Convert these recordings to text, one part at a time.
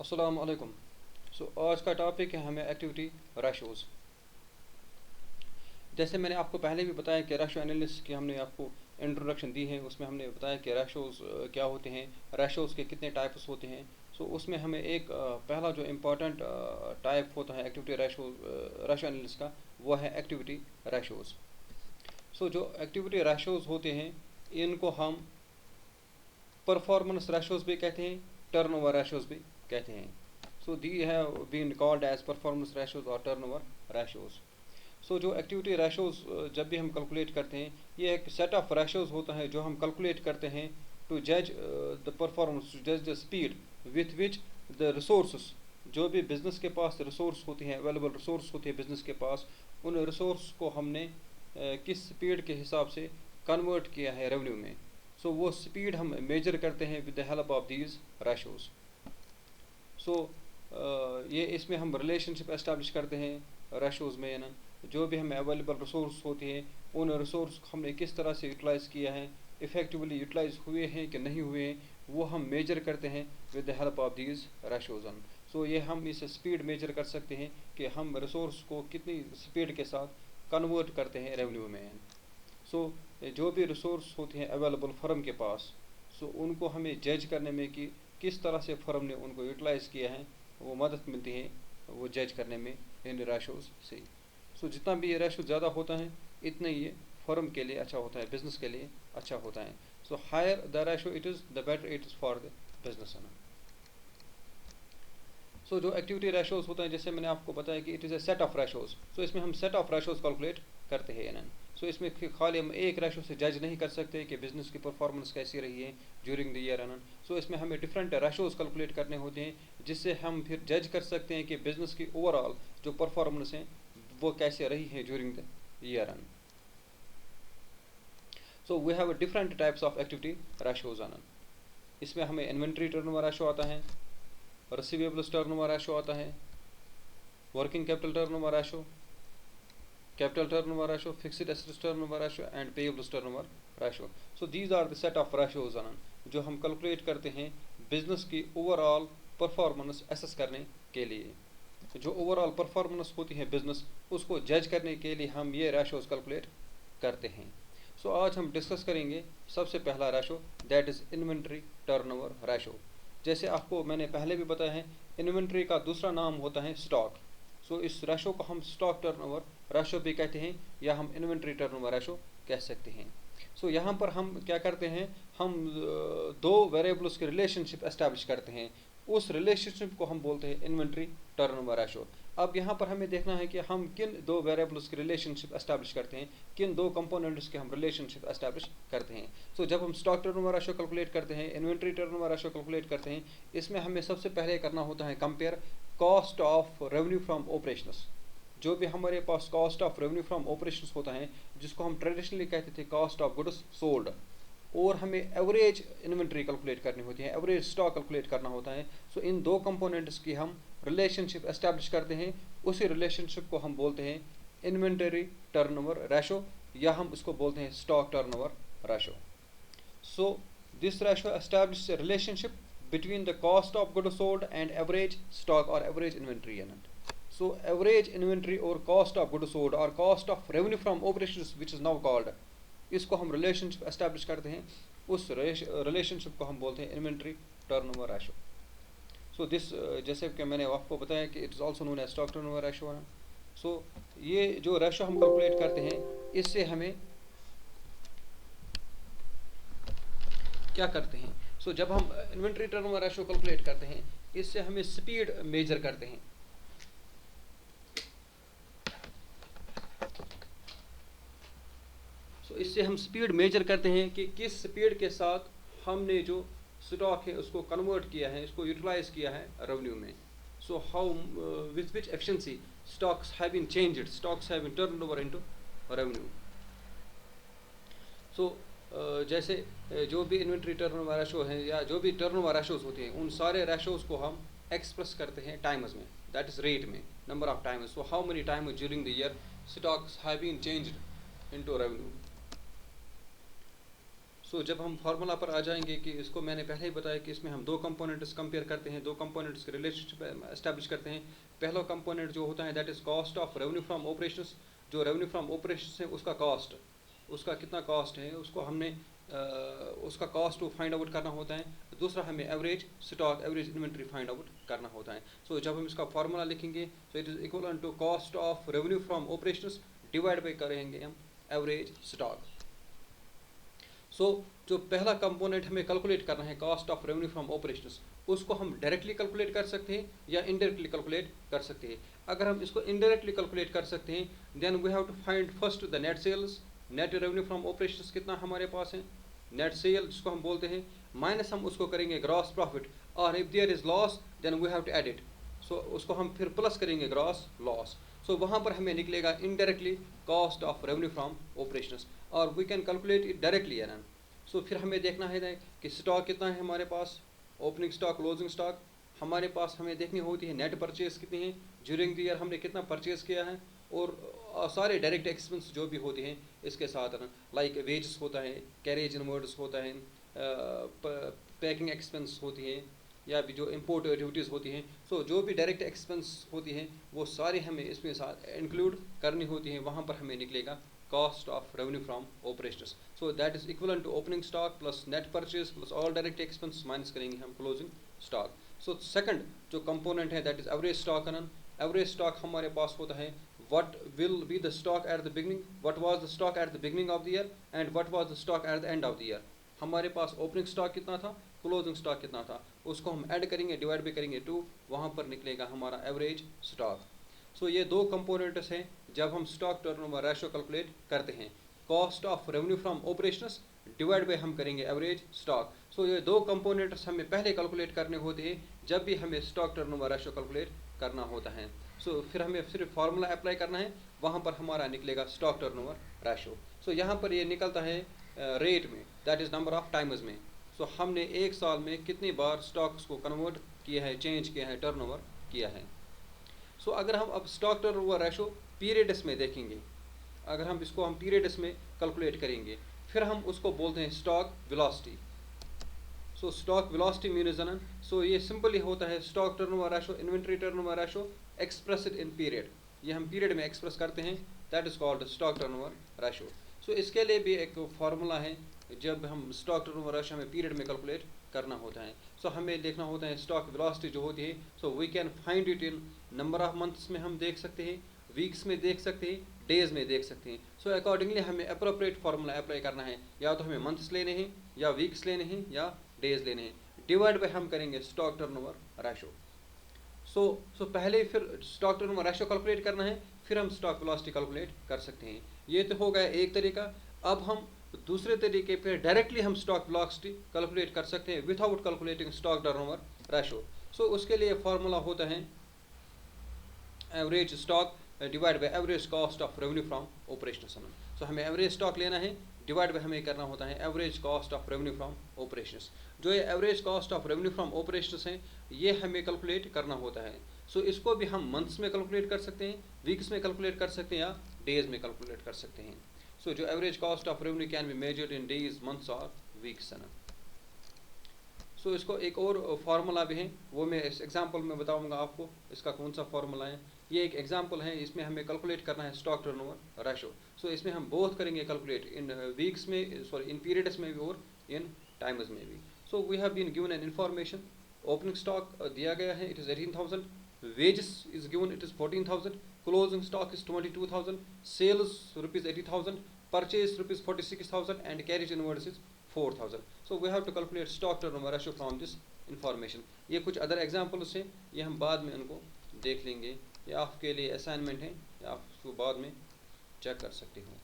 अस्सलाम वालेकुम। आज का टॉपिक है हमें एक्टिविटी रेशोज़। जैसे मैंने आपको पहले भी बताया कि रेशो एनालिसिस की हमने आपको इंट्रोडक्शन दी है, उसमें हमने बताया कि रेशोज़ क्या होते हैं, रेशोज़ के कितने टाइप्स होते हैं। उसमें हमें एक पहला जो इम्पोर्टेंट टाइप होता है एक्टिविटी रेशो एनालिसिस का, वो है एक्टिविटी रेशोज़। जो एक्टिविटी रेशोज़ होते हैं इनको हम परफॉर्मेंस रेशोज़ भी कहते हैं, टर्नओवर रेशोज़ भी कहते हैं। They have been called as performance ratios और टर्नओवर रेशोज़। जो एक्टिविटी रेशोज़ जब भी हम कैलकुलेट करते हैं, ये एक सेट ऑफ रेशोज़ होता है जो हम कैलकुलेट करते हैं टू जज द परफॉर्मेंस, टू जज the speed with which the resource, जो भी बिज़नेस के पास रिसोर्स होते हैं, अवेलेबल रिसोर्स होते हैं बिज़नेस के पास, उन रिसोर्स को हमने किस स्पीड के हिसाब से कन्वर्ट किया है रेवेन्यू में। वो स्पीड हम मेजर करते हैं with the help of these ratios. ये इसमें हम रिलेशनशिप एस्टेब्लिश करते हैं रेशोज़ में ना, जो भी हमें अवेलेबल रिसोर्स होते हैं उन रिसोर्स को हमने किस तरह से यूटिलाइज़ किया है, इफ़ेक्टिवली यूटिलाइज हुए हैं कि नहीं हुए हैं, वो हम मेजर करते हैं with the help of these ratios. ये हम इस स्पीड मेजर कर सकते हैं कि हम रिसोर्स को कितनी स्पीड के साथ कन्वर्ट करते हैं रेवेन्यू में। जो भी रिसोर्स होते हैं अवेलेबल फर्म के पास, उनको हमें जज करने में कि किस तरह से फर्म ने उनको यूटिलाइज़ किया है, वो मदद मिलती है वो जज करने में इन रेशोज़ से। जितना भी ये रेशो ज़्यादा होता है इतना ही ये फर्म के लिए अच्छा होता है, बिज़नेस के लिए अच्छा होता है। Higher the ratio it is the better it is for the business है ना। जो एक्टिविटी रेशोज़ होता है, जैसे मैंने आपको बताया कि it is a set of ratios. इसमें हम सेट ऑफ रेशोज़ कैलकुलेट करते हैं ना। इसमें खाली हम एक रेशो से जज नहीं कर सकते कि बिज़नेस की परफॉर्मेंस कैसी रही है ड्यूरिंग द ईयर है। इसमें हमें डिफरेंट रेशोज़ कैलकुलेट करने होते हैं जिससे हम फिर जज कर सकते हैं कि बिज़नेस की ओवरऑल जो परफॉर्मेंस है वो कैसे रही है during the year. We have different types of activity ratios. इसमें हमें इन्वेंट्री टर्नओवर रेशो आता है, रिसीवेबल्स टर्नओवर रेशो आता है, working capital turnover ratio, capital turnover ratio, fixed assets turnover ratio and payables turnover ratio. These are the set of ratios जो हम calculate करते हैं बिजनेस की ओवरऑल परफॉर्मेंस असेस करने के लिए। जो ओवरऑल परफॉर्मेंस होती है बिजनेस, उसको जज करने के लिए हम ये रेशोज कैलकुलेट करते हैं। आज हम डिस्कस करेंगे सबसे पहला ratio, that is inventory turnover ratio. जैसे आपको मैंने पहले भी बताया है, इन्वेंट्री का दूसरा नाम होता है स्टॉक। इस रेशो को हम स्टॉक टर्नओवर रेशो भी कहते हैं या हम इन्वेंट्री टर्नओवर रेशो कह सकते हैं। यहाँ पर हम क्या करते हैं, हम दो वेरिएबल्स के रिलेशनशिप एस्टैब्लिश करते हैं, उस रिलेशनशिप को हम बोलते हैं इन्वेंट्री टर्नओवर रेशो। अब यहाँ पर हमें देखना है कि हम किन दो वेरिएबल्स के रिलेशनशिप एस्टैब्लिश करते हैं, किन दो कंपोनेंट्स के हम रिलेशनशिप एस्टैब्लिश करते हैं। जब हम स्टॉक टर्नओवर रेशो कैलकुलेट करते हैं, इन्वेंट्री टर्नओवर रेशो कैलकुलेट करते हैं, इसमें हमें सबसे पहले करना होता है compare cost of revenue from operations. जो भी हमारे पास cost of revenue from operations होता है, जिसको हम ट्रेडिशनली कहते थे कॉस्ट ऑफ गुड्स सोल्ड, और हमें एवरेज इन्वेंट्री कैलकुलेट करनी होती है, एवरेज स्टॉक कैलकुलेट करना होता है। इन दो कंपोनेंट्स की हम रिलेशनशिप एस्टैब्लिश करते हैं, उसी रिलेशनशिप को हम बोलते हैं इन्वेंटरी टर्नओवर रेशो, या हम उसको बोलते हैं stock turnover ratio. This ratio establish relationship between the cost of goods sold and average stock or average inventory unit. Average inventory or cost of goods sold or cost of revenue from operations which is now called, इसको हम relationship establish करते हैं, उस relationship को हम बोलते हैं inventory turnover ratio. This जैसे कि मैंने आपको बताया कि it is also known as stock turnover ratio है। ये जो ratio हम calculate करते हैं, इससे हमें क्या करते हैं, जब हम इन्वेंट्री टर्नओवर रेशो कैलकुलेट करते हैं, इससे हमें स्पीड मेजर करते हैं। इससे हम स्पीड मेजर करते हैं कि किस स्पीड के साथ हमने जो स्टॉक है उसको कन्वर्ट किया है, इसको यूटिलाइज किया है रेवेन्यू में। How with which efficiency stocks have been changed, stocks have been turned over into revenue. जैसे जो भी इन्वेंट्री टर्नओवर रेशो है या जो भी टर्नओवर रेशोज होते हैं, उन सारे रेशोज को हम एक्सप्रेस करते हैं टाइम्स में, दैट इज रेट में, number of times. How many times during the year stocks have been changed into revenue. So जब हम फार्मूला पर आ जाएंगे कि इसको मैंने पहले ही बताया कि इसमें हम दो कंपोनेंट्स कंपेयर करते हैं, दो कंपोनेंट्स के रिलेशनशिप एस्टैब्लिश करते हैं। पहला कंपोनेंट जो होता है that is cost of revenue from operations. जो रेवेन्यू फ्रॉम ऑपरेशंस है उसका कॉस्ट, उसका कितना कॉस्ट है उसको हमने उसका कॉस्ट को फाइंड आउट करना होता है। दूसरा हमें average stock, average inventory find out करना होता है। सो जब हम इसका फार्मूला लिखेंगे so it is equal to cost of revenue from operations divide by करेंगे हम एवरेज स्टॉक। सो जो पहला कंपोनेंट हमें कैलकुलेट करना है cost of revenue from operations, उसको हम डायरेक्टली कैलकुलेट कर सकते हैं या इनडायरेक्टली कैलकुलेट कर सकते हैं। अगर हम इसको इनडायरेक्टली कैलकुलेट कर सकते हैं then we have to find first the net sales. Net revenue from operations कितना हमारे पास है, नेट सेल जिसको हम बोलते हैं, माइनस हम उसको करेंगे ग्रॉस प्रॉफिट, और if there is loss then we have to add it. So उसको हम फिर प्लस करेंगे ग्रॉस लॉस। सो वहाँ पर हमें निकलेगा indirectly cost of revenue from operations, और we can calculate it directly an. So फिर हमें देखना है कि स्टॉक कितना है हमारे पास, ओपनिंग स्टॉक, क्लोजिंग स्टॉक हमारे पास हमें देखनी होती है। नेट परचेज कितनी है ड्यूरिंग द ईयर, हमने कितना परचेज किया है, और सारे डायरेक्ट एक्सपेंस जो भी होते हैं इसके साथ, लाइक वेजेस होता है, कैरेज इनवर्ड्स होता है, पैकिंग एक्सपेंस होती है, या भी जो इम्पोर्ट ड्यूटीज़ होती हैं। सो जो भी डायरेक्ट एक्सपेंस होती हैं वो सारी हमें इसमें साथ इंक्लूड करनी होती हैं। वहाँ पर हमें निकलेगा cost of revenue from operations. So that is equivalent to opening stock plus net purchase plus all direct expenses minus करेंगे हम closing stock. So second जो component है that is average stock। average stock हमारे पास होता है what will be the stock at the beginning, what was the stock at the beginning of the year and what was the stock at the end of the year। हमारे पास opening stock कितना था, closing stock कितना था, उसको हम add करेंगे, divide भी करेंगे 2, वहाँ पर निकलेगा हमारा एवरेज स्टॉक। सो ये दो कंपोनेंट्स हैं जब हम स्टॉक टर्नओवर रेशो कैलकुलेट करते हैं। Cost of revenue from operations divide by हम करेंगे एवरेज स्टॉक। सो ये दो कंपोनेंट्स हमें पहले कैलकुलेट करने होते हैं जब भी हमें स्टॉक टर्नओवर रेशो कैलकुलेट करना होता है। सो फिर हमें सिर्फ फार्मूला अप्लाई करना है, वहाँ पर हमारा निकलेगा स्टॉक टर्नओवर रेशो। सो यहाँ पर ये निकलता है रेट में, that is number of times में। सो हमने एक साल में कितनी बार स्टॉक्स को कन्वर्ट किया है, चेंज किया है, टर्नओवर किया है। सो अगर हम अब स्टॉक टर्नओवर रेशो पीरियड्स में देखेंगे, अगर हम इसको हम पीरियड्स में कैलकुलेट करेंगे, फिर हम उसको बोलते हैं stock velocity. So stock velocity means न, सो ये सिंपली होता है stock turnover ratio, inventory turnover ratio expressed in period. ये हम पीरियड में एक्सप्रेस करते हैं, that is called stock turnover ratio. So इसके लिए भी एक फार्मूला है जब हम स्टॉक टर्नओवर रेशो हमें पीरियड में कैलकुलेट करना होता है। सो हमें देखना होता है स्टॉक वेलोसिटी जो होती है, so we can find it in number of months में हम देख सकते हैं, वीक्स में देख सकते हैं, डेज में देख सकते हैं। सो अकॉर्डिंगली हमें अप्रोप्रिएट फार्मूला अप्लाई करना है, या तो हमें मंथ्स लेने हैं, या वीक्स लेने हैं, या डेज लेने हैं। डिवाइड बाय हम करेंगे स्टॉक टर्नओवर रेशो। सो पहले फिर स्टॉक टर्नओवर रेशो कैलकुलेट करना है, फिर हम स्टॉक वेलोसिटी कैलकुलेट कर सकते हैं। ये तो हो गया एक तरीका। अब हम दूसरे तरीके पे डायरेक्टली हम स्टॉक वेलोसिटी कैलकुलेट कर सकते हैं without calculating stock turnover ratio. So उसके लिए फार्मूला होता है average stock divide by average cost of revenue from operations. So हमें एवरेज स्टॉक लेना है, डिवाइड बाय हमें करना होता है average cost of revenue from operations. जो ये average cost of revenue from operations हैं ये हमें कैलकुलेट करना होता है। सो इसको भी हम मंथ्स में कैलकुलेट कर सकते हैं, वीक्स में कैलकुलेट कर सकते हैं, या डेज में कैलकुलेट कर सकते हैं। सो जो average cost of revenue can be measured in days, months और वीक्स है ना। सो इसको एक और फार्मूला भी है, वो मैं इस एग्जांपल में बताऊंगा आपको इसका कौन सा फार्मूला है। ये एक एग्जांपल है, इसमें हमें कैलकुलेट करना है स्टॉक टर्नओवर रेशो। सो इसमें हम बोथ करेंगे कैलकुलेट इन वीक्स में, सॉरी इन पीरियड्स में भी और इन टाइम्स में भी। So we have been given an information, opening stock दिया गया है, it is 18,000, wages is given, it is 14,000, closing stock is 22,000, sales rupees 80,000, purchase rupees 46,000 and carriage inwards is 4,000. So we have to calculate stock turnover ratio from this information. ये कुछ other examples हैं, ये हम बाद में उनको देख लेंगे, ये आपके लिए असाइनमेंट है, या आप उसको बाद में चेक कर सकते हो।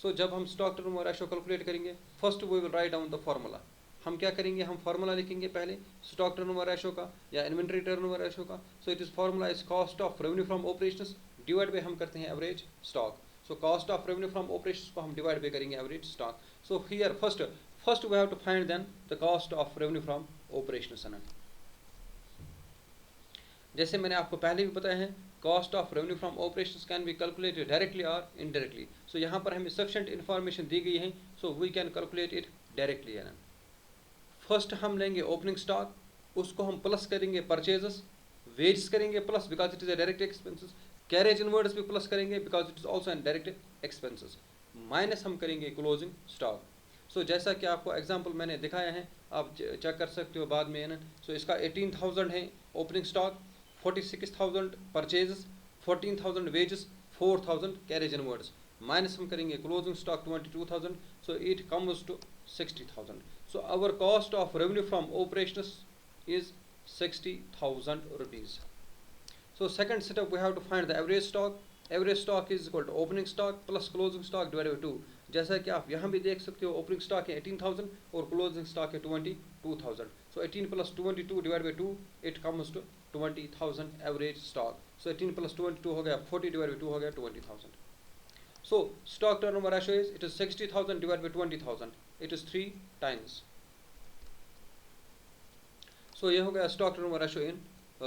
सो जब हम स्टॉक टर्नओवर रेशो कैलकुलेट करेंगे, first we will write down the formula. हम क्या करेंगे, हम फार्मूला लिखेंगे पहले स्टॉक टर्नओवर रेशो का या इन्वेंट्री टर्नओवर रेशो का। So it is formula is cost of revenue from operations divide by हम करते हैं average stock. So cost of revenue from operations को हम डिवाइड बाय करेंगे average stock. So here first we have to find then the cost of revenue from operations. जैसे मैंने आपको पहले भी बताया है, cost of revenue from operations can be calculated directly और इनडायरेक्टली। सो यहाँ पर हमें सफिशिएंट इन्फॉर्मेशन दी गई है, so we can calculate it directly है ना। फर्स्ट हम लेंगे ओपनिंग स्टॉक, उसको हम प्लस करेंगे परचेजेस, वेजेस करेंगे plus because it is a direct expenses, carriage inwards भी प्लस करेंगे because it is also an direct expenses, minus हम करेंगे क्लोजिंग स्टॉक। सो जैसा कि आपको एग्जांपल मैंने दिखाया है, आप चेक कर सकते हो बाद में है ना। सो इसका 18,000 है opening stock, 46,000 purchases, 14,000 wages, 4,000 carriage inwards, minus हम करेंगे closing stock 22,000, so it comes to 60,000. So our cost of revenue from operations is 60,000 rupees. So second step we have to find the average stock. Average stock is equal to opening stock plus closing stock divided by 2. जैसा कि आप यहाँ भी देख सकते हो, opening stock है 18,000 और क्लोजिंग स्टॉक है 22,000. So 18 plus 22 divided by 2 it comes to 20,000 average stock. So 18 plus 22 हो गया 40 divided by 2 हो गया 20,000. So stock turnover ratio is, it is 60,000 divided by 20,000. It is 3 times. So ये हो गया stock turnover ratio in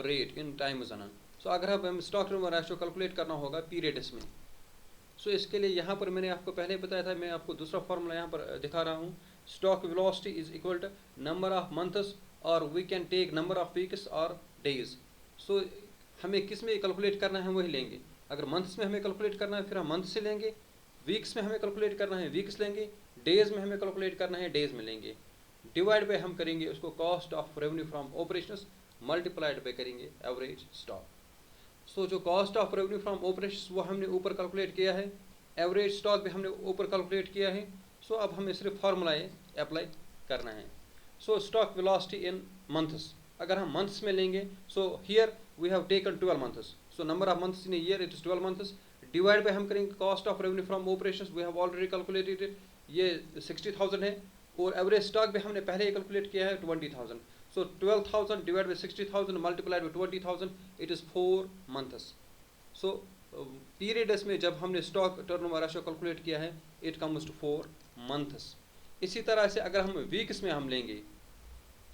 rate in time जना। सो अगर हम स्टॉक टर्नओवर रेशियो कैलकुलेट करना होगा पीरियड्स में, सो इसके लिए यहाँ पर मैंने आपको पहले बताया था, मैं आपको दूसरा फॉर्मूला यहाँ पर दिखा रहा हूँ। Stock velocity is equal to number of months और we can take number of weeks और डेज। सो हमें किस में कैलकुलेट करना है वही लेंगे। अगर मंथ्स में हमें कैलकुलेट करना है फिर हम मंथ से लेंगे, वीक्स में हमें कैलकुलेट करना है वीक्स लेंगे, डेज में हमें कैलकुलेट करना है डेज में लेंगे। डिवाइड बाय हम करेंगे उसको cost of revenue from operations multiplied by करेंगे एवरेज स्टॉक। सो जो cost of revenue from operations वो हमने ऊपर कैलकुलेट किया है, एवरेज स्टॉक भी हमने ऊपर कैलकुलेट किया है। सो अब हमें सिर्फ फार्मूलाएँ अप्लाई करना है। So stock velocity in months, अगर हम मंथ्स में लेंगे, so here we have taken 12 months, so number of months in a year it is 12 months. Divide by हम करेंगे cost of revenue from operations, we have already calculated it, ये 60,000 है, और average stock भी हमने पहले ही कैलकुलेट किया है 20,000। सो 12,000 divide by 60,000 multiplied by 20,000 it is 4 months. So periods में जब हमने स्टॉक टर्नओवर रेशियो कैलकुलेट किया है इट कम्स टू 4 मंथ्स। इसी तरह से अगर हम वीक्स में हम लेंगे,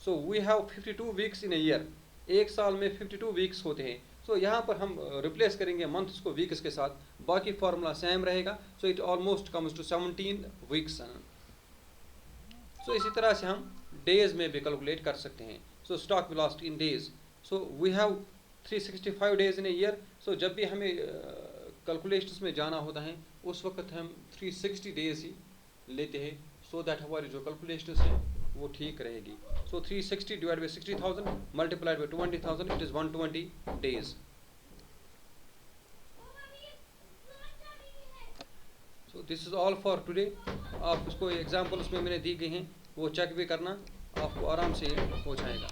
so we have 52 weeks in a year, एक साल में 52 वीक्स होते हैं। सो यहाँ पर हम रिप्लेस करेंगे मंथ्स को वीक्स के साथ, बाकी फार्मूला सेम रहेगा। So it almost comes to 17 weeks. So इसी तरह से हम डेज में भी कैलकुलेट कर सकते हैं। So stock velocity in days, so we have 365 days in a year. So जब भी हमें कैलकुलेशंस में जाना होता है उस वक्त हम 360 डेज ही लेते हैं, सो दैट हमारी जो कैलकुलेशंस है वो ठीक रहेगी। सो 360 divide by 60,000 multiplied by 20,000 it is 120 days. So this is all for today. आप उसको एग्जाम्पल्स में मैंने दी गई हैं, वो चेक भी करना, आपको आराम से हो जाएगा।